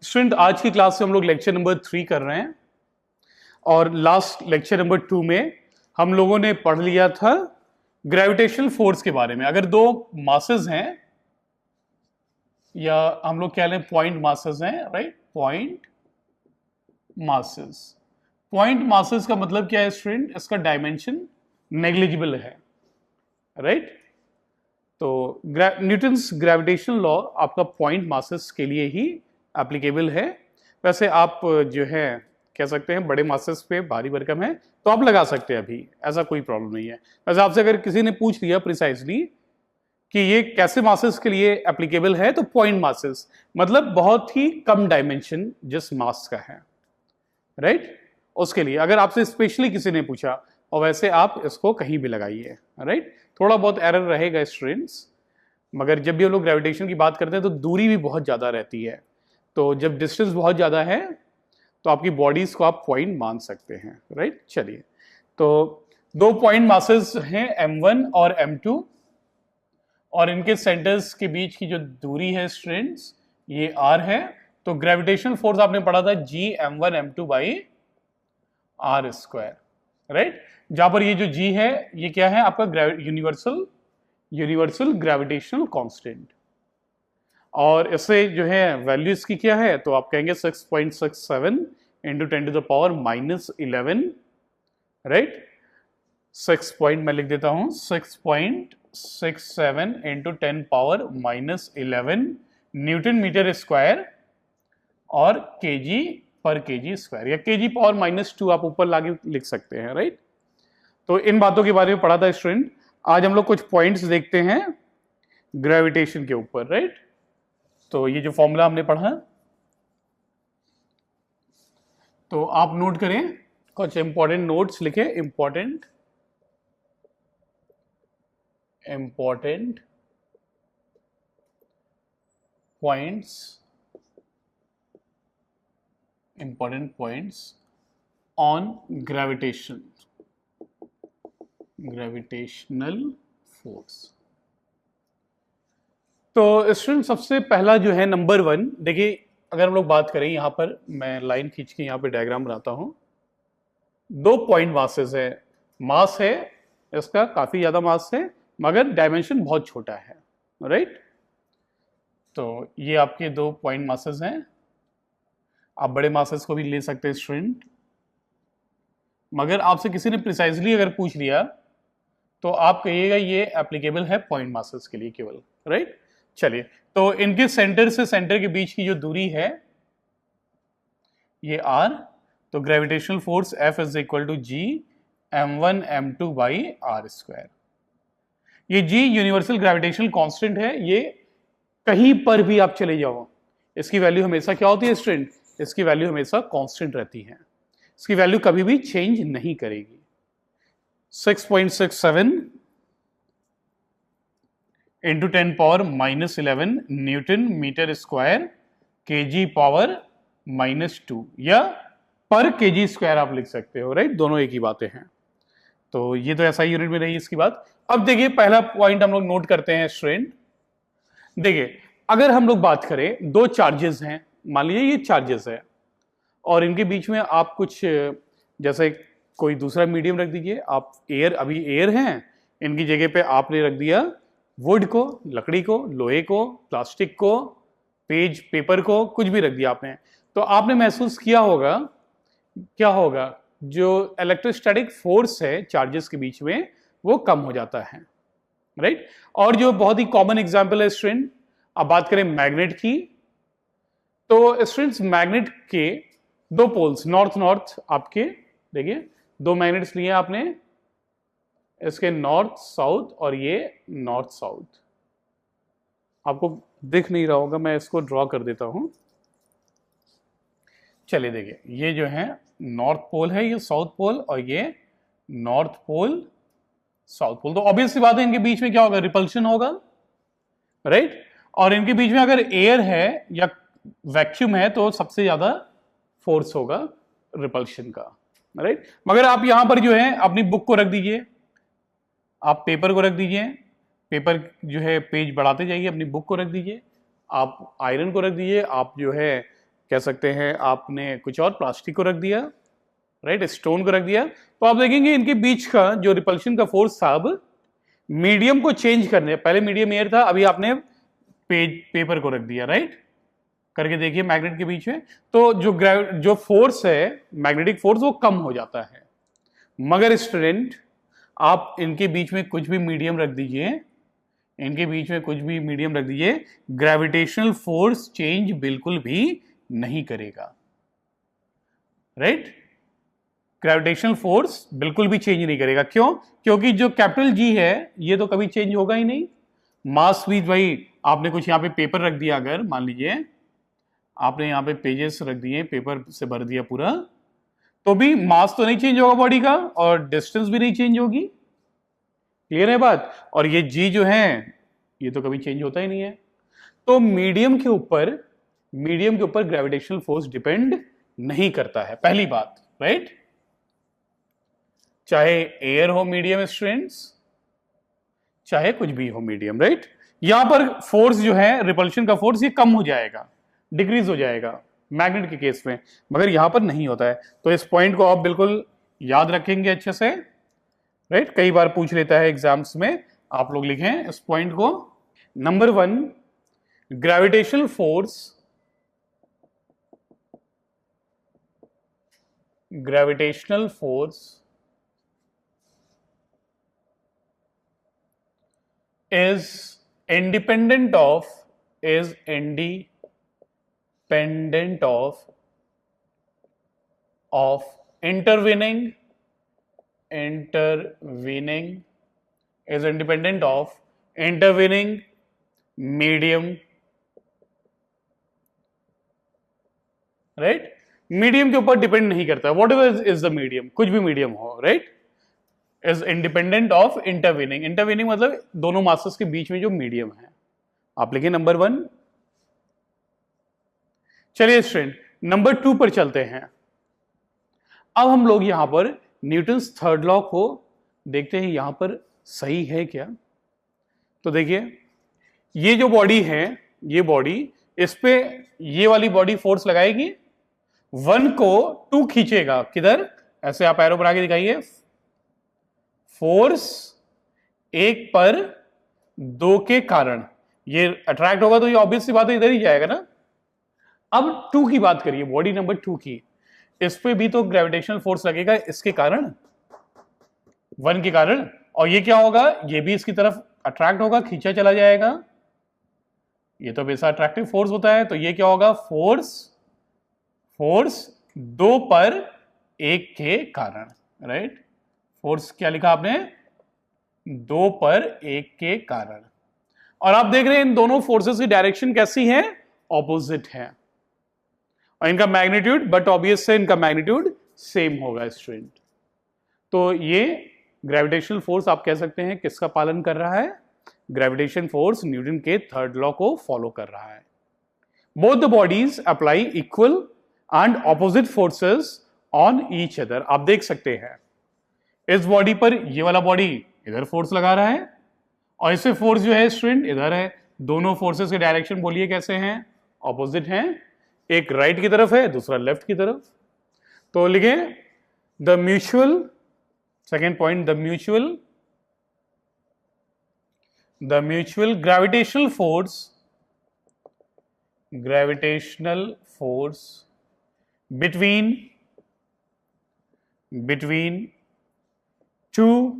Student, आज की class से हम लोग लेक्चर नंबर 3 कर रहे हैं और लास्ट लेक्चर नंबर 2 में हम लोगों ने पढ़ लिया था ग्रेविटेशनल फोर्स के बारे में। अगर दो मासेस हैं या हम लोग कह लें पॉइंट मासेस हैं, right, point masses. Point masses का मतलब क्या है स्टूडेंट? इसका डायमेंशन नेग्लिजिबल है, राइट। तो न्यूटन्स ग्रेविटेशनल लॉ आपका पॉइंट मासेस के लिए ही एप्लीकेबल है। वैसे आप जो है कह सकते हैं बड़े मासेस पे भारी भरकम है तो आप लगा सकते हैं, अभी ऐसा कोई प्रॉब्लम नहीं है। वैसे आपसे अगर किसी ने पूछ लिया प्रिसाइजली कि ये कैसे मासेस के लिए एप्लीकेबल है, तो पॉइंट मासेस मतलब बहुत ही कम डायमेंशन जिस मास का है, राइट, उसके लिए अगर आपसे स्पेशली किसी ने पूछा, और वैसे आप इसको कहीं भी लगाइए, राइट। थोड़ा बहुत एरर रहेगा स्टूडेंट्स, मगर जब भी हम लोग ग्रेविटेशन की बात करते हैं तो दूरी भी बहुत ज़्यादा रहती है। तो जब डिस्टेंस बहुत ज़्यादा है तो आपकी बॉडीज को आप पॉइंट मान सकते हैं, राइट। चलिए, तो दो पॉइंट मासेस हैं m1 और m2, और इनके सेंटर्स के बीच की जो दूरी है स्टूडेंट्स ये r है। तो ग्रेविटेशनल फोर्स आपने पढ़ा था g m1 m2 by r square, right. जहां पर ये जो g है ये क्या है आपका यूनिवर्सल ग्रेविटेशनल कांस्टेंट, और इससे जो है वैल्यू इसकी क्या है, तो आप कहेंगे 6.67 इंटू 10⁻⁻11, राइट। 6 पॉइंट मैं लिख देता हूं 6.67 इंटू 10⁻⁻11 न्यूटन मीटर स्क्वायर और केजी पर केजी स्क्वायर, या केजी पावर -2 आप ऊपर लाके लिख सकते हैं, राइट। तो इन बातों के बारे में पढ़ा था स्टूडेंट। आज हम लोग कुछ पॉइंट्स देखते हैं ग्रेविटेशन के ऊपर, राइट। तो ये जो फॉर्मूला हमने पढ़ा तो आप नोट करें, कुछ इंपॉर्टेंट नोट्स लिखे, important points on gravitational force. तो स्टूडेंट सबसे पहला जो है नंबर 1, देखिए अगर हम लोग बात करें, यहां पर मैं लाइन खींच के यहां पे डायग्राम बनाता हूं। दो पॉइंट मासेस है, मास है इसका काफी ज्यादा मास है मगर डायमेंशन बहुत छोटा है, राइट। तो ये आपके दो पॉइंट मासेस हैं। आप बड़े मासेस को भी ले सकते हैं स्टूडेंट, मगर आपसे किसी ने प्रिसाइजली अगर पूछ लिया तो आप कहिएगा ये एप्लीकेबल है पॉइंट मासेस के लिए केवल, राइट। चलिए, तो इनके सेंटर से सेंटर के बीच की जो दूरी है ये r, तो gravitational force F is equal to G m1 m2 by r square. ये G यूनिवर्सल ग्रेविटेशनल कांस्टेंट है, ये कहीं पर भी आप चले जाओ इसकी वैल्यू हमेशा क्या होती है स्टूडेंट? इसकी वैल्यू हमेशा कांस्टेंट रहती है, इसकी वैल्यू कभी भी चेंज नहीं करेगी। 6.67 into 10⁻⁻11 newton metre square K G power -2 या पर केजी स्क्वायर आप लिख सकते हो, राइट। दोनों एक ही बातें हैं। तो ये तो ऐसा ही यूनिट में रही इसकी बात। अब देखिए पहला पॉइंट हम लोग नोट करते हैं स्टूडेंट। देखिए अगर हम लोग बात करें, दो चार्जेस हैं, मान लीजिए ये चार्जेस है और इनके बीच में आप कुछ जैसे कोई दूसरा मीडियम रख दीजिए। आप एयर, अभी एयर हैं, इनकी जगह पे आपने रख दिया वुड को, लकड़ी को, लोहे को, प्लास्टिक को, पेपर को, कुछ भी रख दिया आपने, तो आपने महसूस किया होगा क्या होगा, जो इलेक्ट्रोस्टैटिक फोर्स है चार्जेस के बीच में वो कम हो जाता है, राइट। और जो बहुत ही कॉमन एग्जांपल है स्टूडेंट, अब बात करें मैग्नेट की, तो स्टूडेंट्स मैग्नेट के दो पोल्स नॉर्थ नॉर्थ, आपके देखिए दो मैग्नेट्स लिए आपने, इसके नॉर्थ साउथ और ये नॉर्थ साउथ। आपको दिख नहीं रहा होगा, मैं इसको ड्रॉ कर देता हूं। चलिए देखिए, ये जो है नॉर्थ पोल है, ये साउथ पोल, और ये नॉर्थ पोल साउथ पोल। तो ऑब्वियस सी बात है इनके बीच में क्या होगा, रिपल्शन होगा, राइट। और इनके बीच में अगर एयर है या वैक्यूम है तो सबसे ज्यादा फोर्स होगा रिपल्शन का, राइट। मगर आप यहां पर जो है अपनी बुक को रख दीजिए, आप पेपर को रख दीजिए, पेपर जो है पेज बढ़ाते जाइए, अपनी बुक को रख दीजिए, आप आयरन को रख दीजिए, आप जो है कह सकते हैं आपने कुछ और प्लास्टिक को रख दिया, राइट, स्टोन को रख दिया, तो आप देखेंगे इनके बीच का जो रिपल्शन का फोर्स था, अब मीडियम को चेंज करने, पहले मीडियम एयर था, अभी आपने पेपर को रख दिया, राइट, करके देखिए मैग्नेट के बीच में, तो जो फोर्स है, मैग्नेटिक फोर्स, वो कम हो जाता है। मगर स्टूडेंट आप इनके बीच में कुछ भी मीडियम रख दीजिए, इनके बीच में कुछ भी मीडियम रख दीजिए, ग्रेविटेशनल फोर्स चेंज बिल्कुल भी नहीं करेगा, राइट। ग्रेविटेशनल फोर्स बिल्कुल भी चेंज नहीं करेगा। क्यों? क्योंकि जो कैपिटल जी है ये तो कभी चेंज होगा ही नहीं। मास भी भाई, आपने कुछ यहाँ पे पेपर रख दिया, अगर मान लीजिए आपने यहाँ पे पेजेस रख दिए, पेपर से भर दिया पूरा, तो भी मास तो नहीं चेंज होगा बॉडी का, और डिस्टेंस भी नहीं चेंज होगी। क्लियर है बात? और ये जी जो है ये तो कभी चेंज होता ही नहीं है। तो मीडियम के ऊपर ग्रेविटेशनल फोर्स डिपेंड नहीं करता है, पहली बात, राइट। चाहे एयर हो मीडियम स्टूडेंट्स, चाहे कुछ भी हो मीडियम, राइट। यहां पर फोर्स जो है, रिपल्शन का फोर्स, ये कम हो जाएगा, डिक्रीज हो जाएगा मैग्नेट के केस में, मगर यहां पर नहीं होता है। तो इस पॉइंट को आप बिल्कुल याद रखेंगे अच्छे से, राइट। कई बार पूछ लेता है एग्जाम्स में, आप लोग लिखें इस पॉइंट को। Number 1, gravitational force is independent of intervening medium, right. Medium के ऊपर डिपेंड नहीं करता, what ever is the medium, कुछ भी मीडियम हो, right, is independent of intervening मतलब दोनों मासेस के बीच में जो मीडियम है। आप लिखिए नंबर 1। चलिए स्टूडेंट नंबर 2 पर चलते हैं। अब हम लोग यहां पर न्यूटन्स थर्ड लॉ को देखते हैं, यहां पर सही है क्या। तो देखिए ये जो बॉडी है, ये बॉडी, इस पे ये वाली बॉडी फोर्स लगाएगी, 1 को 2 खींचेगा, किधर, ऐसे आप एरो बना के दिखाइए, फोर्स 1 पर 2 के कारण ये अट्रैक्ट होगा, तो ये ऑब्वियस सी बात है इधर ही जाएगा ना। अब 2 की बात करिए, बॉडी नंबर 2 की, इस पे भी तो ग्रेविटेशनल फोर्स लगेगा, इसके कारण, 1 के कारण, और ये क्या होगा, ये भी इसकी तरफ अट्रैक्ट होगा, खींचा चला जाएगा, ये तो वैसा अट्रैक्टिव फोर्स होता है। तो ये क्या होगा, फोर्स 2 पर 1 के कारण, राइट। फोर्स क्या लिखा आपने, 2 पर 1 के कारण। और आप देख रहे हैं इन दोनों फोर्सेस की डायरेक्शन कैसी है, ऑपोजिट है, और इनका मैग्नीट्यूड, बट ऑब्वियस से इनका मैग्नीट्यूड सेम होगा स्टूडेंट। तो ये ग्रेविटेशनल फोर्स आप कह सकते हैं किसका पालन कर रहा है, ग्रेविटेशन फोर्स न्यूटन के थर्ड लॉ को फॉलो कर रहा है। Both the bodies apply equal and opposite forces on each other. आप देख सकते हैं इस बॉडी पर ये वाला बॉडी इधर फोर्स लगा रहा है, और इससे फोर्स जो है स्टूडेंट इधर है। दोनों फोर्सेस के डायरेक्शन बोलिए कैसे हैं, ऑपोजिट हैं, एक राइट की तरफ है, दूसरा लेफ्ट की तरफ। तो लिखे the mutual, second point, the mutual gravitational force between two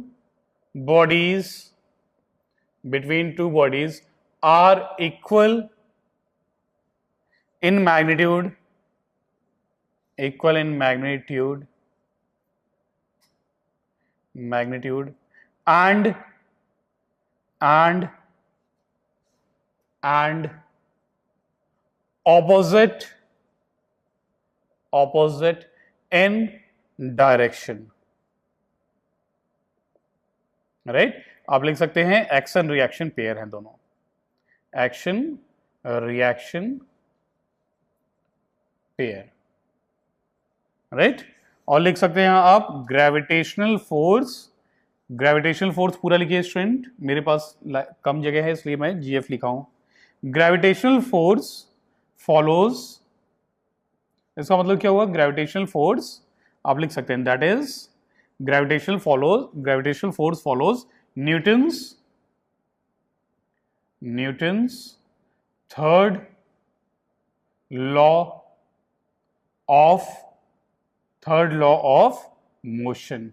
bodies are equal in magnitude and opposite in direction, right. आप लिख सकते हैं एक्शन रिएक्शन पेयर हैं दोनों, एक्शन रिएक्शन पेयर, राइट। और लिख सकते हैं आप ग्रेविटेशनल फोर्स पूरा लिखिए स्टूडेंट, मेरे पास कम जगह है इसलिए मैं GF लिखा हूं। ग्रेविटेशनल फोर्स फॉलोज इसका मतलब क्या हुआ, ग्रेविटेशनल फोर्स आप लिख सकते हैं, that is gravitational force follows Newton's third law of motion.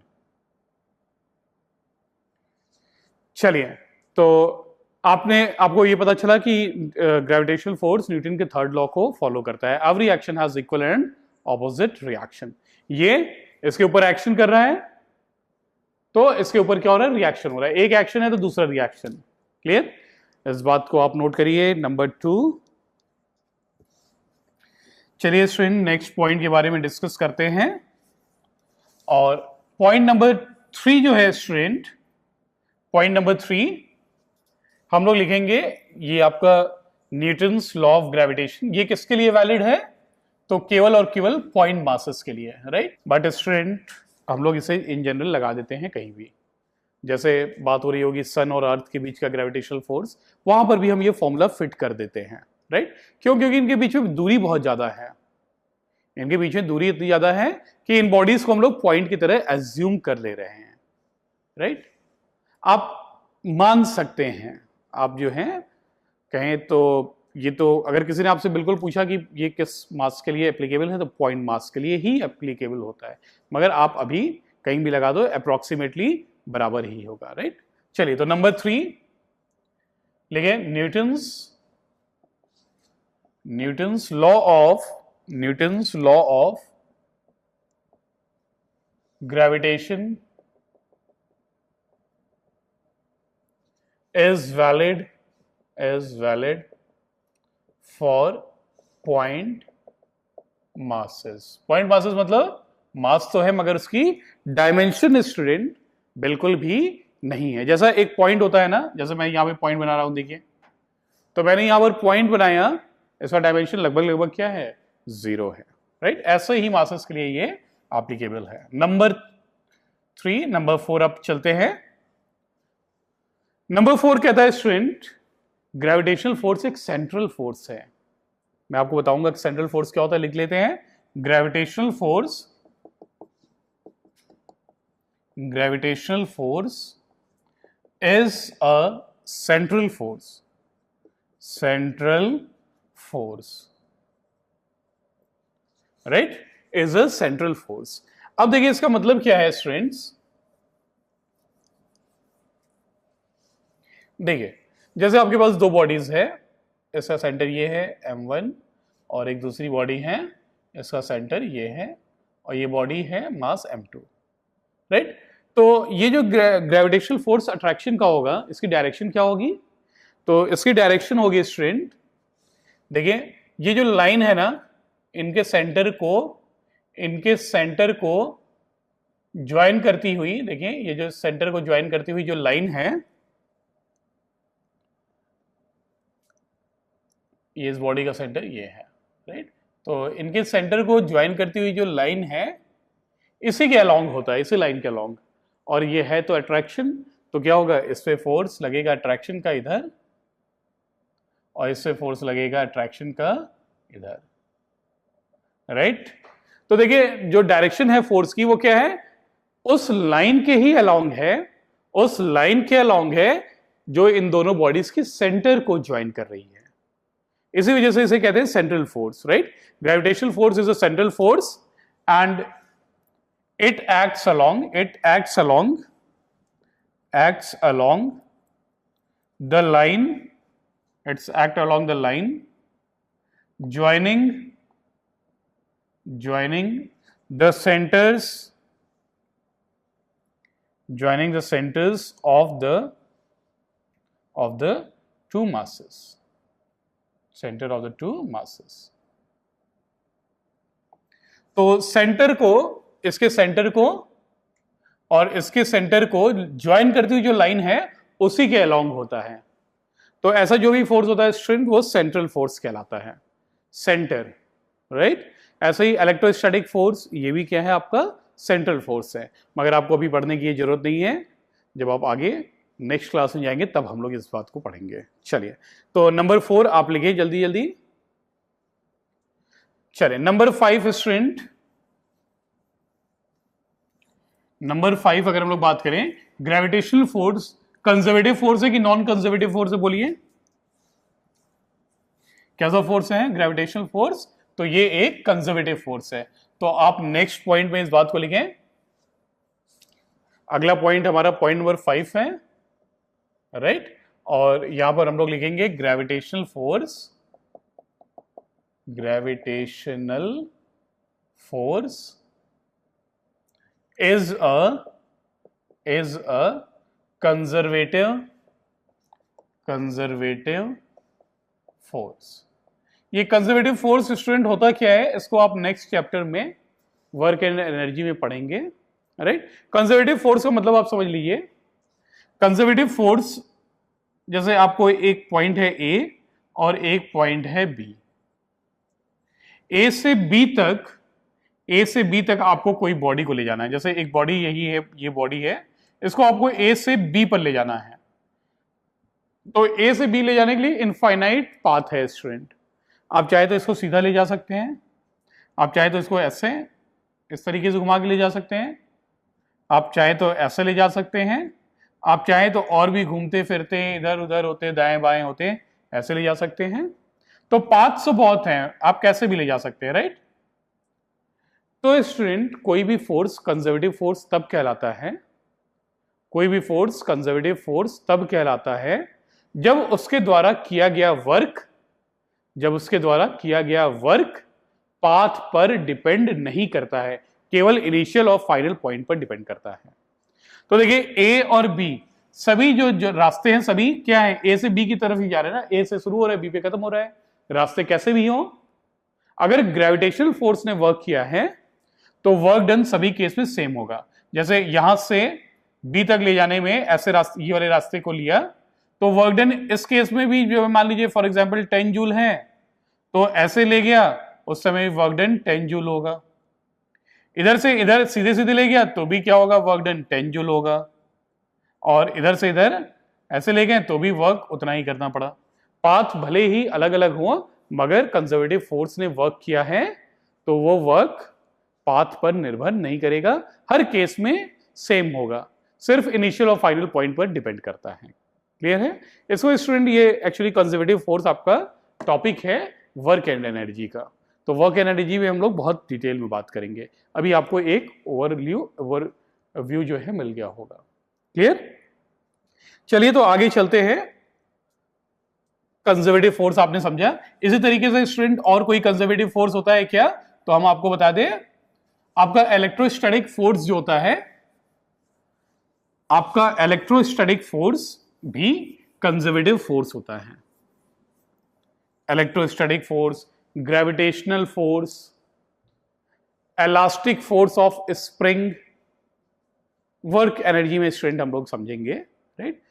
चलिए, तो आपको ये पता चला कि ग्रेविटेशनल फोर्स न्यूटन के थर्ड लॉ को फॉलो करता है। Every action has equal and opposite reaction. ये इसके ऊपर एक्शन कर रहा है तो इसके ऊपर क्या हो रहा है, रिएक्शन हो रहा है। एक एक्शन है तो दूसरा रिएक्शन। क्लियर, इस बात को आप नोट करिए। नंबर 2। चलिए स्टूडेंट नेक्स्ट पॉइंट के बारे में डिस्कस करते हैं। और पॉइंट नंबर 3 जो है स्टूडेंट, पॉइंट नंबर 3 हम लोग लिखेंगे, ये आपका न्यूटन्स लॉ ऑफ ग्रेविटेशन। ये किसके लिए वैलिड है, तो केवल और केवल पॉइंट मासेस के लिए, राइट। बट स्टूडेंट हम लोग इसे इन जनरल लगा देते हैं कहीं भी, जैसे बात हो रही होगी सन और अर्थ के बीच का ग्रेविटेशनल फोर्स, वहां पर भी हम ये फॉर्मूला फिट कर देते हैं, राइट। क्यों, क्योंकि इनके बीच में दूरी बहुत ज्यादा है। इनके बीच में दूरी इतनी ज्यादा है कि इन बॉडीज को हम लोग पॉइंट की तरह एज्यूम कर ले रहे हैं, राइट। आप मान सकते हैं, आप जो हैं कहें तो ये तो अगर किसी ने आपसे बिल्कुल पूछा कि ये किस मास के लिए एप्लीकेबल है, तो पॉइंट मास के लिए ही एप्लीकेबल होता है। मगर आप अभी कहीं भी लगा दो, अप्रोक्सीमेटली बराबर ही होगा, राइट। चलिए, तो नंबर 3 लिखे, Newton's law of gravitation is valid for point masses। point masses मतलब मास तो है मगर उसकी डायमेंशन स्टूडेंट बिल्कुल भी नहीं है। जैसा एक पॉइंट होता है ना, जैसे मैं यहां पे पॉइंट बना रहा हूं, देखिए, तो मैंने यहां पर पॉइंट बनाया, इसका डायमेंशन लगभग क्या है, 0 है, राइट। ऐसे ही मासेस के लिए ये एप्लीकेबल है। नंबर 4 अब चलते हैं। नंबर 4 कहता है स्टूडेंट, ग्रेविटेशनल फोर्स एक सेंट्रल फोर्स है। मैं आपको बताऊंगा कि सेंट्रल फोर्स क्या होता है, लिख लेते हैं। Gravitational force is a central force, right, is a central force. अब देखिए इसका मतलब क्या है स्टूडेंट्स, देखिए जैसे आपके पास दो बॉडीज है, इसका सेंटर ये है m1 और एक दूसरी बॉडी है, इसका सेंटर ये है और ये बॉडी है मास m2, राइट। तो ये जो ग्रेविटेशनल फोर्स अट्रैक्शन का होगा, इसकी डायरेक्शन क्या होगी, तो इसकी डायरेक्शन होगी स्टूडेंट, देखिए ये जो लाइन है ना, इनके सेंटर को ज्वाइन करती हुई, देखिए ये जो सेंटर को ज्वाइन करती हुई जो लाइन है, ये इस बॉडी का सेंटर ये है, राइट। तो इनके सेंटर को ज्वाइन करती हुई जो लाइन है, इसी के अलोंग होता है, इसी लाइन के अलोंग, और ये है तो अट्रैक्शन, तो क्या होगा, इस पे फोर्स लगेगा अट्रैक्शन का इधर और इस पे फोर्स लगेगा अट्रैक्शन का इधर, राइट। तो देखिए जो डायरेक्शन है फोर्स की वो क्या है, उस लाइन के ही अलोंग है, जो इन दोनों बॉडीज के सेंटर को ज्वाइन कर रही है। इसी वजह से इसे कहते हैं central force, right. Gravitational force is a central force and it acts along the line, joining the centers of the two masses, center of the two masses। तो सेंटर को, इसके सेंटर को और इसके सेंटर को ज्वाइन करती हुई जो लाइन है उसी के अलोंग होता है। तो ऐसा जो भी फोर्स होता है स्टूडेंट, वो सेंट्रल फोर्स कहलाता है, सेंटर, राइट। ऐसे ही इलेक्ट्रोस्टैटिक फोर्स, ये भी क्या है आपका, सेंट्रल फोर्स है। मगर आपको अभी पढ़ने की जरूरत नहीं है, जब आप आगे नेक्स्ट क्लास में जाएंगे तब हम लोग इस बात को पढ़ेंगे। चलिए, तो नंबर 4 आप लिखिए जल्दी जल्दी। चलिए नंबर 5 स्टूडेंट, नंबर 5 अगर हम लोग बात करें, ग्रेविटेशनल फोर्स कंजर्वेटिव फोर्स है कि नॉन कंजर्वेटिव फोर्स है, बोलिए कैसा फोर्स है ग्रेविटेशनल फोर्स? तो ये एक कंजर्वेटिव फोर्स है। तो आप नेक्स्ट पॉइंट में इस बात को लिखें। अगला पॉइंट हमारा पॉइंट नंबर 5 है, राइट? और यहां पर हम लोग लिखेंगे gravitational force, gravitational force is a conservative force। ये कंजर्वेटिव फोर्स स्टूडेंट होता क्या है, इसको आप नेक्स्ट चैप्टर में वर्क एंड एनर्जी में पढ़ेंगे, राइट? कंजर्वेटिव फोर्स का मतलब आप समझ लीजिए, कंजर्वेटिव फोर्स जैसे आपको एक पॉइंट है ए और एक पॉइंट है बी, ए से बी तक आपको कोई बॉडी को ले जाना है। जैसे एक बॉडी यही है, ये बॉडी है, इसको आपको ए से बी पर ले जाना है। तो ए से बी ले जाने के लिए इनफाइनाइट पाथ है स्टूडेंट। आप चाहे तो इसको सीधा ले जा सकते हैं, आप चाहे तो इसको ऐसे इस तरीके से घुमा के ले जा सकते हैं, आप चाहे तो ऐसे ले जा सकते हैं, आप चाहे तो और भी घूमते फिरते इधर उधर होते दाएं बाएं होते ऐसे ले जा सकते हैं। तो पाथ्स तो बहुत हैं, आप कैसे भी ले जा सकते हैं, राइट? तो स्टूडेंट कोई भी फोर्स कंजर्वेटिव फोर्स तब कहलाता है, कोई भी फोर्स कंजर्वेटिव फोर्स तब कहलाता है जब उसके द्वारा किया गया वर्क पाथ पर डिपेंड नहीं करता है, केवल इनिशियल और फाइनल पॉइंट पर डिपेंड करता है। तो देखिए ए और बी सभी जो रास्ते हैं सभी क्या है, ए से बी की तरफ ही जा रहे हैं ना, ए से शुरू हो रहा है बी पे खत्म हो रहा है। रास्ते कैसे भी हो, अगर ग्रेविटेशनल फोर्स ने वर्क किया है तो वर्क डन सभी केस में सेम होगा। जैसे यहां से बी तक ले जाने में ऐसे रास्ते, ये वाले रास्ते को लिया, तो वर्क डन इस केस में भी जो मान लीजिए फॉर एग्जांपल 10 जूल है, तो ऐसे ले गया उस समय वर्क डन 10 जूल होगा। इधर से इधर सीधे सीधे ले गया तो भी क्या होगा, वर्क डन 10 जूल होगा। और इधर से इधर ऐसे ले गए तो भी वर्क उतना ही करना पड़ा। पाथ भले ही अलग अलग हो, मगर कंजर्वेटिव फोर्स ने वर्क किया है तो वो वर्क पाथ पर निर्भर नहीं करेगा, हर केस में सेम होगा, सिर्फ इनिशियल और फाइनल पॉइंट पर डिपेंड करता है। क्लियर है? इसको स्टूडेंट ये एक्चुअली कंजर्वेटिव फोर्स आपका टॉपिक है वर्क एंड एनर्जी का। तो वर्क एंड एनर्जी में हम लोग बहुत डिटेल में बात करेंगे। अभी आपको एक ओवरव्यू जो है मिल गया होगा। क्लियर? चलिए तो आगे चलते हैं। कंजर्वेटिव फोर्स आपने समझा। इसी तरीके से स्टूडेंट और कोई कंजर्वेटिव फोर्स होता है क्या, तो हम आपको बता दें, आपका इलेक्ट्रोस्टैटिक फोर्स जो होता है, आपका इलेक्ट्रोस्टैटिक फोर्स भी कंजर्वेटिव फोर्स होता है। Electrostatic force, gravitational force, elastic force of spring, work energy में स्टूडेंट हम लोग समझेंगे, राइट?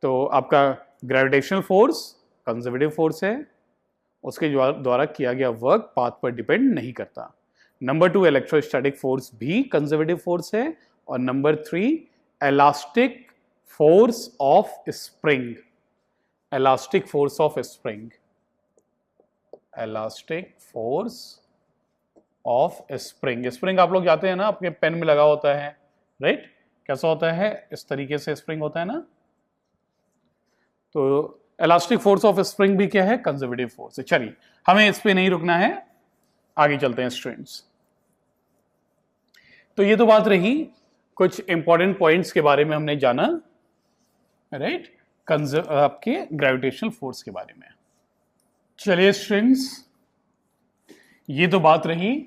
तो आपका ग्रेविटेशनल फोर्स कंजर्वेटिव फोर्स है, उसके द्वारा किया गया वर्क पाथ पर डिपेंड नहीं करता। नंबर 2 इलेक्ट्रोस्टैटिक फोर्स भी कंजर्वेटिव फोर्स है। और number 3 elastic force of spring, elastic force of spring, elastic force of spring. Spring आप लोग जाते हैं ना, आपके पेन में लगा होता है, राइट? कैसा होता है, इस तरीके से स्प्रिंग होता है ना। तो इलास्टिक फोर्स ऑफ स्प्रिंग भी क्या है, कंजर्वेटिव फोर्स है। चलिए हमें इस पे नहीं रुकना है, आगे चलते हैं स्टूडेंट्स। तो ये तो बात रही, कुछ इंपॉर्टेंट पॉइंट्स के बारे में हमने जाना, राइट? आपके ग्रेविटेशनल फोर्स के बारे में। चलिए स्टूडेंट्स, ये तो बात रही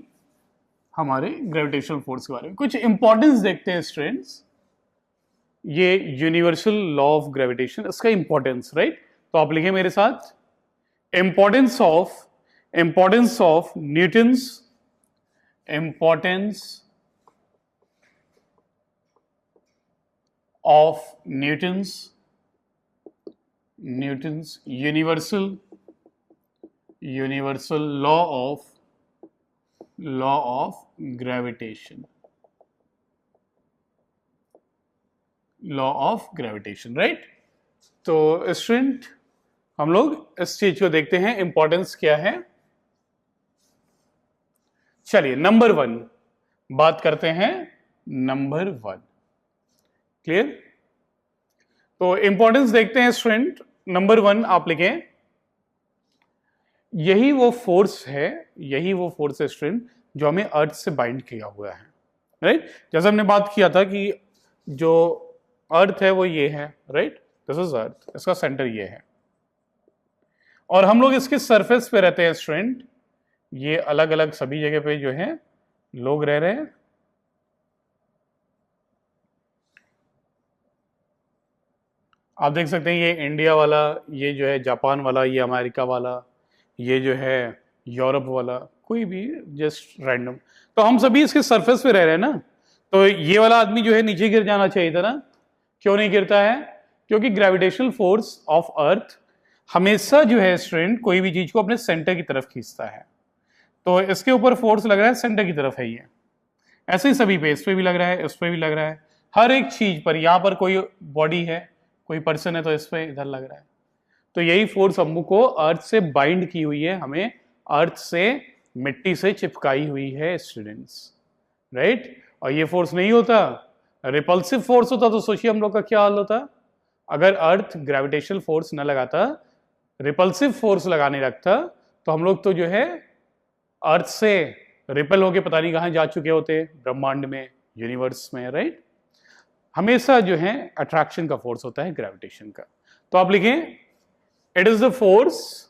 हमारे ग्रेविटेशनल फोर्स के बारे में। कुछ इंपॉर्टेंस देखते हैं स्टूडेंट्स। ये यूनिवर्सल लॉ ऑफ ग्रेविटेशन, इसका इंपॉर्टेंस, राइट? तो आप लिखें मेरे साथ, importance of Newton's universal law of gravitation, right? तो स्टूडेंट हम लोग इस चीज को देखते हैं, इंपॉर्टेंस क्या है। चलिए नंबर 1 बात करते हैं। Number 1 clear. तो इंपॉर्टेंस देखते हैं स्टूडेंट। नंबर 1 आप लिखें, यही वो फोर्स है, यही वो फोर्स है स्टूडेंट जो हमें अर्थ से बाइंड किया हुआ है, राइट। जैसे हमने बात किया था कि जो अर्थ है वो ये है, राइट, दिस इज अर्थ, इसका सेंटर ये है और हम लोग इसके सरफेस पे रहते हैं स्टूडेंट। ये अलग अलग सभी जगह पे जो है लोग रह रहे हैं। आप देख सकते हैं ये इंडिया वाला, ये जो है जापान वाला, ये अमेरिका वाला, ये जो है यूरोप वाला, कोई भी जस्ट रैंडम। तो हम सभी इसके सरफेस पे रह रहे हैं ना। तो ये वाला आदमी जो है नीचे गिर जाना चाहिए था ना, क्यों नहीं गिरता है? क्योंकि ग्रेविटेशनल फोर्स ऑफ अर्थ हमेशा जो है स्टूडेंट कोई भी चीज को अपने सेंटर की तरफ खींचता है। तो इसके ऊपर फोर्स लग रहा है, सेंटर की तरफ है ये। ऐसे ही सभी पे, इस पे भी लग रहा है, इस पे भी लग रहा है, हर एक चीज पर। यहां पर कोई बॉडी है, कोई पर्सन है, तो इस पे इधर लग रहा है। तो यही फोर्स हमको अर्थ से बाइंड की हुई है, हमें अर्थ से मिट्टी से चिपकाई हुई है स्टूडेंट्स, राइट। और ये फोर्स नहीं होता, रिपल्सिव फोर्स होता, तो सोचिए हम लोग का क्या हाल होता। अगर अर्थ ग्रेविटेशनल फोर्स न लगाता, रिपल्सिव फोर्स लगाने लगता, तो हम लोग तो जो है अर्थ से रिपल होके पता नहीं कहां जा चुके होते, ब्रह्मांड में, यूनिवर्स में, राइट। हमेशा जो है अट्रैक्शन का फोर्स होता है ग्रेविटेशन का। तो आप लिखें, it is the force,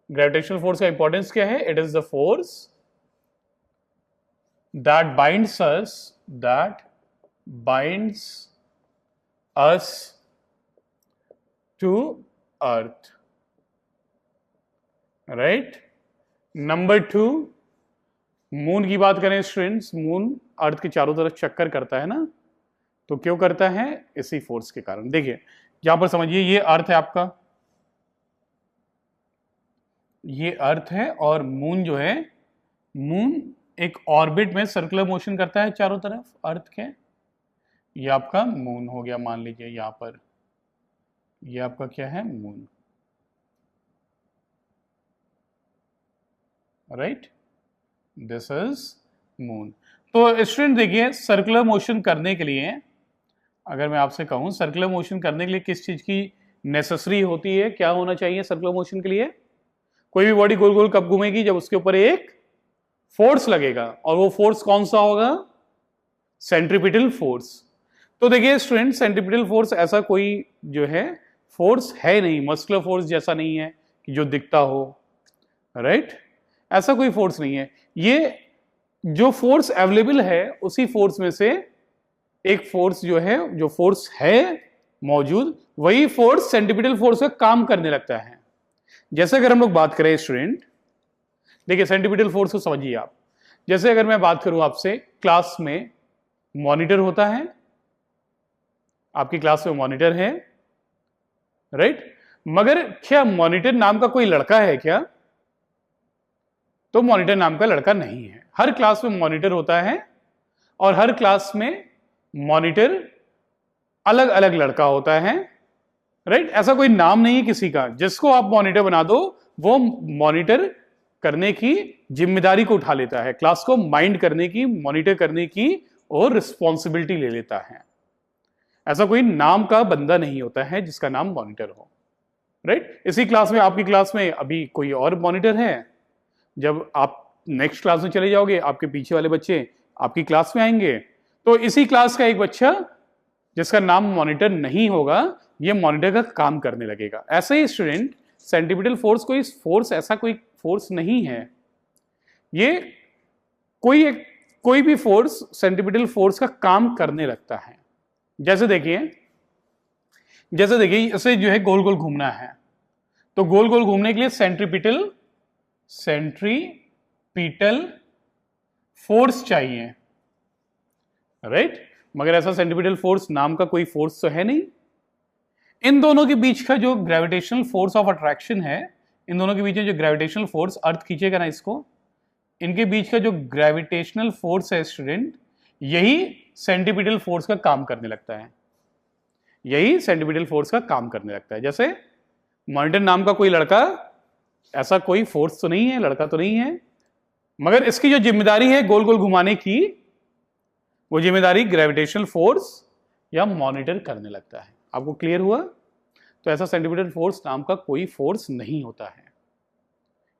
gravitational force का इंपॉर्टेंस क्या है? It is the force that binds us to earth, right? Number 2, moon की बात करें स्टूडेंट्स, मून अर्थ के चारों तरफ चक्कर करता है ना, तो क्यों करता है? इसी फोर्स के कारण। देखिए यहां पर समझिए, ये अर्थ है आपका, ये अर्थ है, और मून जो है, मून एक ऑर्बिट में सर्कुलर मोशन करता है चारों तरफ अर्थ के। ये आपका मून हो गया, मान लीजिए यहां पर ये आपका क्या है? Moon, right, this is moon. तो स्टूडेंट देखिए, सर्कुलर मोशन करने के लिए, अगर मैं आपसे कहूं सर्कुलर मोशन करने के लिए किस चीज की नेसेसरी होती है, क्या होना चाहिए सर्कुलर मोशन के लिए? कोई भी बॉडी गोल गोल कब घूमेगी? जब उसके ऊपर एक फोर्स लगेगा, और वो फोर्स कौन सा होगा? Centripetal force. तो देखिए स्टूडेंट, सेंट्रीपिटल फोर्स ऐसा कोई जो है फोर्स है नहीं, मस्कुलर फोर्स जैसा नहीं है कि जो दिखता हो, राइट। ऐसा कोई फोर्स नहीं है। ये जो फोर्स अवेलेबल है उसी फोर्स में से एक फोर्स जो है, जो फोर्स है मौजूद, वही फोर्स सेंट्रीपिटल फोर्स का काम करने लगता है। जैसे अगर हम लोग बात करें स्टूडेंट, देखिए सेंट्रीपिटल फोर्स को समझिए आप। जैसे अगर मैं बात करूं आपसे, क्लास में मॉनिटर होता है, आपकी क्लास में मॉनिटर है, राइट। मगर क्या मॉनिटर नाम का कोई लड़का है क्या? तो मॉनिटर नाम का लड़का नहीं है। हर क्लास में मॉनिटर होता है, और हर क्लास में मॉनिटर अलग अलग लड़का होता है, राइट। ऐसा कोई नाम नहीं है किसी का। जिसको आप मॉनिटर बना दो, वो मॉनिटर करने की जिम्मेदारी को उठा लेता है, क्लास को माइंड करने की, मॉनिटर करने की और रिस्पॉन्सिबिलिटी ले लेता है। ऐसा कोई नाम का बंदा नहीं होता है जिसका नाम मॉनिटर हो, राइट। इसी क्लास में, आपकी क्लास में अभी कोई और मॉनिटर है, जब आप नेक्स्ट क्लास में चले जाओगे, आपके पीछे वाले बच्चे आपकी क्लास में आएंगे, तो इसी क्लास का एक बच्चा जिसका नाम मॉनिटर नहीं होगा, ये मॉनिटर का काम करने लगेगा। ऐसे ही स्टूडेंट, सेंट्रीपिटल फोर्स कोई फोर्स, ऐसा कोई फोर्स नहीं है। ये कोई भी फोर्स सेंट्रीपिटल फोर्स का काम करने लगता है। जैसे देखिए इसे जो है गोल गोल घूमना है, तो गोल गोल घूमने के लिए सेंट्रीपिटल फोर्स चाहिए, राइट। मगर ऐसा सेंट्रीपिटल फोर्स नाम का कोई फोर्स तो है नहीं। इन दोनों के बीच का जो ग्रेविटेशनल फोर्स ऑफ अट्रैक्शन है, इन दोनों के बीच में जो ग्रेविटेशनल फोर्स, अर्थ खींचेगा ना इसको, इनके बीच का जो ग्रेविटेशनल फोर्स है स्टूडेंट, यही सेंट्रीपिटल फोर्स का काम करने लगता है। यही सेंट्रीपिटल फोर्स का काम करने लगता है। जैसे मॉनिटर नाम का कोई लड़का, ऐसा कोई फोर्स तो नहीं है, लड़का तो नहीं है, मगर इसकी जो जिम्मेदारी है गोल गोल घुमाने की, वो जिम्मेदारी ग्रेविटेशनल फोर्स या मॉनिटर करने लगता है। आपको क्लियर हुआ? तो ऐसा सेंटीमीटर फोर्स नाम का कोई फोर्स नहीं होता है।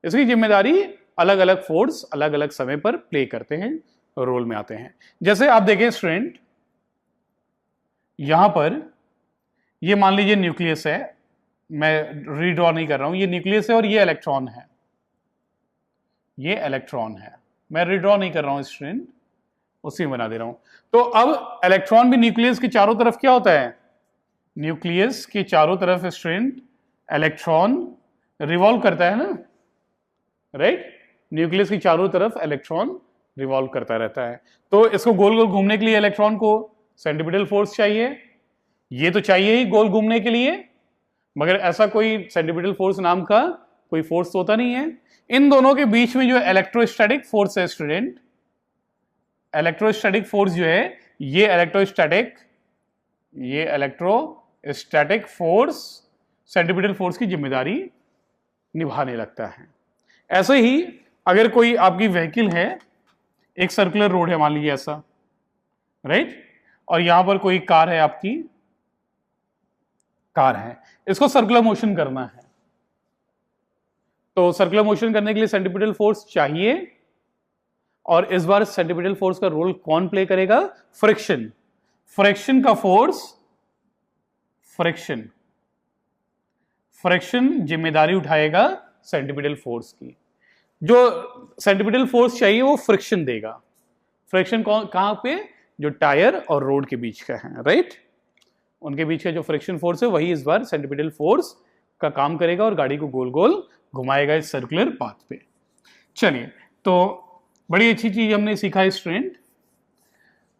इसकी जिम्मेदारी अलग अलग फोर्स अलग अलग समय पर प्ले करते हैं, रोल में आते हैं। जैसे आप देखें स्टूडेंट, यहां पर ये मान लीजिए न्यूक्लियस है, मैं रीड्रॉ नहीं कर रहा हूं, ये न्यूक्लियस है और ये इलेक्ट्रॉन है, ये इलेक्ट्रॉन है, मैं रीड्रॉ नहीं कर रहा हूं स्टूडेंट, उसी में बना दे रहा हूं। तो अब इलेक्ट्रॉन भी न्यूक्लियस के चारों तरफ क्या होता है, न्यूक्लियस के चारों तरफ स्टूडेंट इलेक्ट्रॉन रिवॉल्व करता है ना, राइट? न्यूक्लियस की चारों तरफ इलेक्ट्रॉन रिवॉल्व करता रहता है। तो इसको गोल गोल घूमने के लिए इलेक्ट्रॉन को सेंट्रीपिटल फोर्स चाहिए, ये तो चाहिए ही गोल घूमने के लिए, मगर ऐसा कोई सेंट्रीपिटल फोर्स नाम का कोई फोर्स होता नहीं है। इन दोनों के बीच में जो इलेक्ट्रोस्टैटिक फोर्स है स्टूडेंट, इलेक्ट्रोस्टैटिक फोर्स जो है, ये इलेक्ट्रोस्टैटिक फोर्स सेंट्रीपिटल फोर्स की जिम्मेदारी निभाने लगता है। ऐसे ही अगर कोई आपकी व्हीकल है, एक सर्कुलर रोड है मान लीजिए ऐसा, राइट? और यहां पर कोई कार है, आपकी कार है, इसको सर्कुलर मोशन करना है, तो सर्कुलर मोशन करने के लिए सेंट्रीपिटल फोर्स चाहिए। और इस बार सेंट्रीपिटल फोर्स का रोल कौन प्ले करेगा? फ्रिक्शन। फ्रिक्शन का फोर्स, फ्रिक्शन जिम्मेदारी उठाएगा सेंट्रीपिटल फोर्स की। जो सेंट्रीपिटल फोर्स चाहिए वो फ्रिक्शन देगा। फ्रिक्शन कहां पे? जो टायर और रोड के बीच का है, राइट? उनके बीच का जो फ्रिक्शन फोर्स है वही इस बार सेंट्रीपिटल फोर्स का काम करेगा और गाड़ी को गोल गोल घुमाएगा इस सर्कुलर पाथ पे। चलिए, तो बड़ी अच्छी चीज हमने सीखा है स्टूडेंट।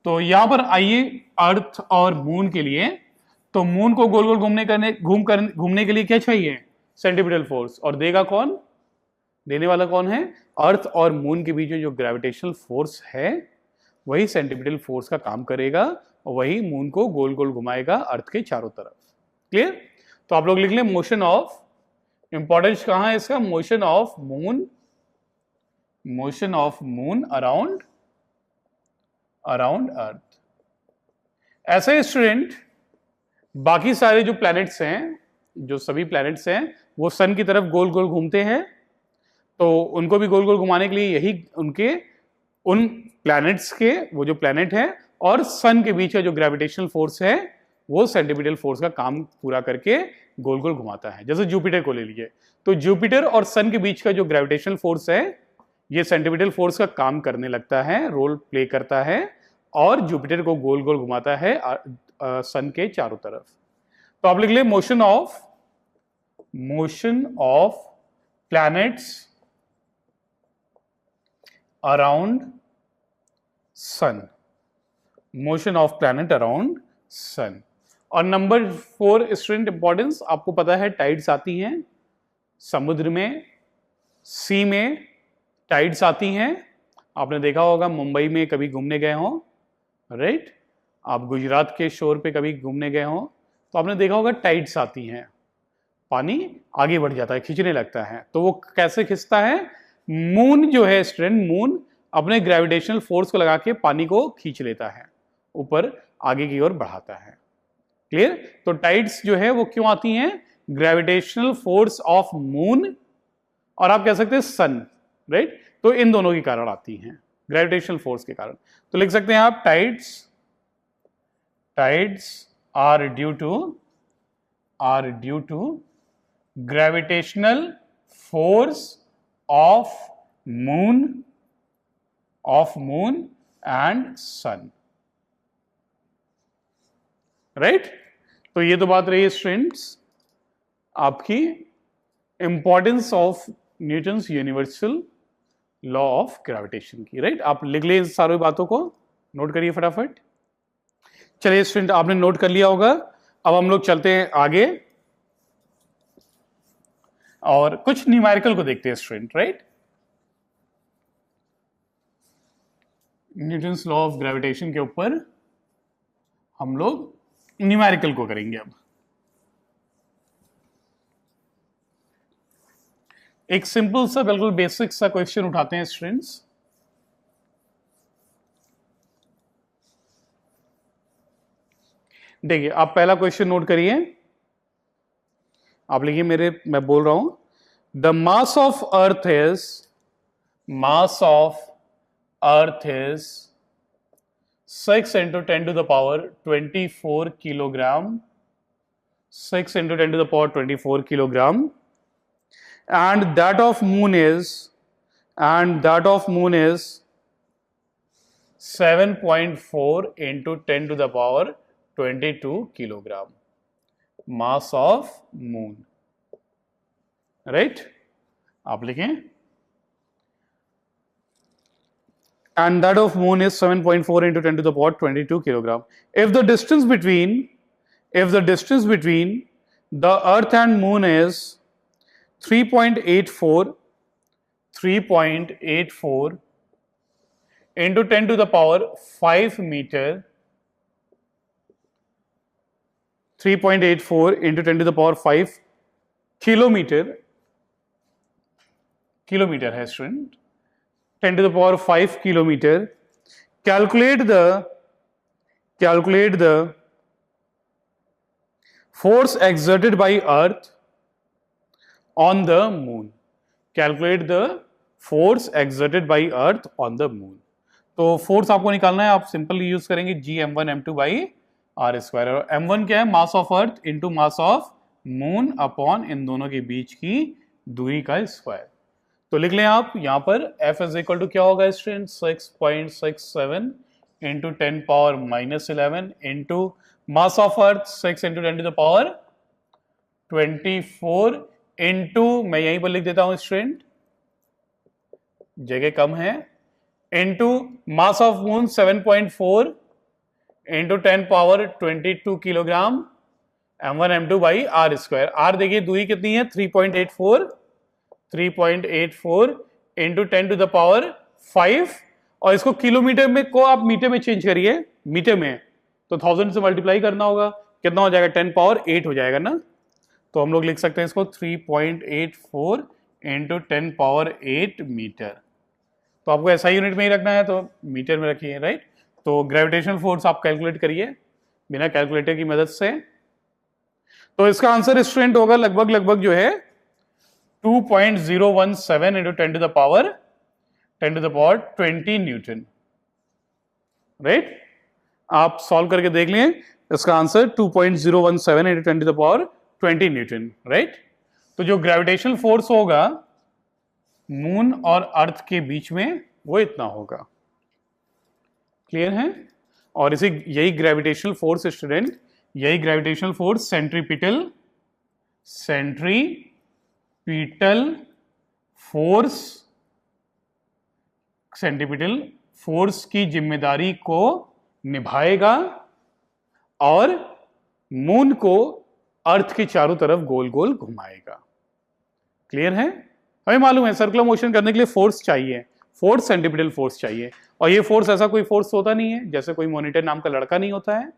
तो यहां पर आइए अर्थ और मून के लिए। तो मून को गोल गोल घूमने के लिए क्या चाहिए? Centripetal force. और देगा कौन? देने वाला कौन है? अर्थ और मून के बीच में जो ग्रेविटेशनल फोर्स है वही सेंट्रीपिटल फोर्स का काम करेगा और वही मून को गोल गोल घुमाएगा अर्थ के चारों तरफ। क्लियर? तो आप लोग लिख लें मोशन ऑफ, इंपॉर्टेंस कहां है इसका? मोशन ऑफ मून अराउंड अर्थ। ऐसे स्टूडेंट बाकी सारे जो प्लैनेट्स हैं, जो सभी प्लैनेट्स हैं, वो सन की तरफ गोल गोल घूमते हैं, तो उनको भी गोल गोल घुमाने के लिए यही उन प्लैनेट्स के, वो जो प्लैनेट है और सन के बीच का जो ग्रेविटेशनल फोर्स है वो सेंट्रीपिटल फोर्स का काम पूरा करके गोल गोल घुमाता है। जैसे जुपिटर को ले लीजिए, तो जुपिटर और सन के बीच का जो ग्रेविटेशनल फोर्स है ये सेंट्रीपिटल फोर्स का काम करने लगता है, रोल प्ले करता है और जुपिटर को गोल गोल घुमाता है सन के चारों तरफ। तो आप लिख ले motion of planets around sun, motion of planet around sun. और नंबर 4 स्टूडेंट इंपॉर्टेंस, आपको पता है टाइड्स आती हैं समुद्र में, सी में टाइड्स आती हैं। आपने देखा होगा मुंबई में कभी घूमने गए हो, राइट? आप गुजरात के शोर पे कभी घूमने गए हो तो आपने देखा होगा टाइड्स आती हैं, पानी आगे बढ़ जाता है, खींचने लगता है। तो वो कैसे खींचता है? मून जो है स्टूडेंट, मून अपने ग्रेविटेशनल फोर्स को लगा के पानी को खींच लेता है, ऊपर आगे की ओर बढ़ाता है। क्लियर? तो टाइड्स जो है वो क्यों आती हैं? ग्रेविटेशनल फोर्स ऑफ मून और आप कह सकते हैं सन, राइट? तो इन दोनों के कारण आती हैं, ग्रेविटेशनल फोर्स के कारण। तो लिख सकते हैं आप tides are due to gravitational force of moon and sun, right? तो ये तो बात रही स्टूडेंट्स आपकी importance of Newton's universal law of gravitation की, राइट? आप लिख ले इन सारी बातों को, नोट करिए फटाफट। चलिए स्टूडेंट, आपने नोट कर लिया होगा। अब हम लोग चलते हैं आगे और कुछ न्यूमेरिकल को देखते हैं student, right? Newton's law of gravitation के ऊपर हम लोग न्यूमेरिकल को करेंगे। अब एक सिंपल सा बिल्कुल बेसिक सा क्वेश्चन उठाते हैं स्टूडेंट्स। देखिए आप पहला क्वेश्चन नोट करिए, आप लिखिए मेरे, मैं बोल रहा हूं, the mass of earth is, mass of earth is 6 into 10 to the power 24 kilogram, 6 into 10 to the power 24 kilogram, and that of moon is, and that of moon is 7.4 into 10 to the power 22 kilogram, mass of moon, right? आप लिखें, and that of moon is 7.4 into 10 to the power 22 kilogram. If the distance between the earth and moon is 3.84 into 10 to the power 5 meter, 3.84 into 10 to the power 5 kilometer है student, 10 to the power 5 kilometer. Calculate the force exerted by earth on the moon. Calculate the force exerted by earth on the moon. तो force आपको निकालना है, आप simple use करेंगे G_m1 m2 by R square, और m1 क्या है, mass of earth into mass of moon upon इन दोनों के बीच की दूरी का स्क्वायर। तो लिख लें आप यहां पर F इज इक्वल टू क्या होगा student, 6.67 into 10 power -11 into mass of earth 6 into 10 to the power 24 into, मैं यहीं पर लिख देता हूं स्टूडेंट, जगह कम है, into mass of moon 7.4 into 10 power 22 kilogram m1 m2 by R square. R देखिए दूरी कितनी है, 3.84 इंटू 10 टू द पावर 5, और इसको किलोमीटर में को आप मीटर में चेंज करिए, मीटर में तो 1000 से मल्टीप्लाई करना होगा, कितना हो जाएगा, 10 पावर 8 हो जाएगा ना। तो हम लोग लिख सकते हैं इसको 3.84 इंटू 10 पावर 8 मीटर। तो आपको ऐसा यूनिट में ही रखना है तो मीटर में रखिए, राइट। तो ग्रेविटेशनल फोर्स आप कैलकुलेट करिए बिना कैलकुलेटर की मदद से। तो इसका आंसर स्टूडेंट होगा लगभग जो है 2.017 into 10 to the power 20 newton, right. आप सॉल्व करके देख लें, इसका answer 2.017 into 10 to the power 20 newton, right. तो जो ग्रेविटेशनल फोर्स होगा मून और अर्थ के बीच में वो इतना होगा, क्लियर है। और इसे यही ग्रेविटेशनल फोर्स स्टूडेंट, यही ग्रेविटेशनल फोर्स सेंट्रीपिटल फोर्स की जिम्मेदारी को निभाएगा और मून को अर्थ के चारों तरफ गोल गोल घुमाएगा, क्लियर है। हमें मालूम है सर्कुलर मोशन करने के लिए फोर्स चाहिए, फोर्स सेंट्रीपिटल फोर्स चाहिए, और ये फोर्स ऐसा कोई फोर्स होता नहीं है, जैसे कोई मॉनिटर नाम का लड़का नहीं होता है,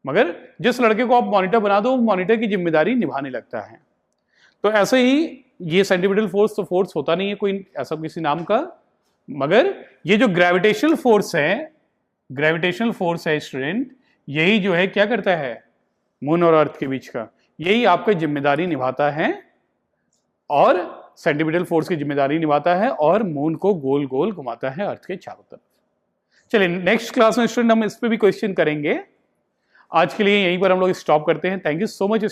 मगर जिस लड़के को आप मॉनिटर बना दो वो मॉनिटर की जिम्मेदारी निभाने लगता है। तो ऐसे ही ये सेंट्रीपिटल फोर्स तो फोर्स होता नहीं है कोई ऐसा किसी नाम का, मगर ये जो ग्रेविटेशनल फोर्स है स्टूडेंट, यही जो है क्या करता है मून और अर्थ के बीच का, यही आपकी जिम्मेदारी निभाता है और सेंट्रीपिटल फोर्स की जिम्मेदारी निभाता है और मून को गोल गोल घुमाता है अर्थ के चारों तरफ। चलिए नेक्स्ट क्लास में स्टूडेंट हम इस पे भी क्वेश्चन करेंगे। आज के लिए यहीं पर हम लोग स्टॉप करते हैं। Thank you so much.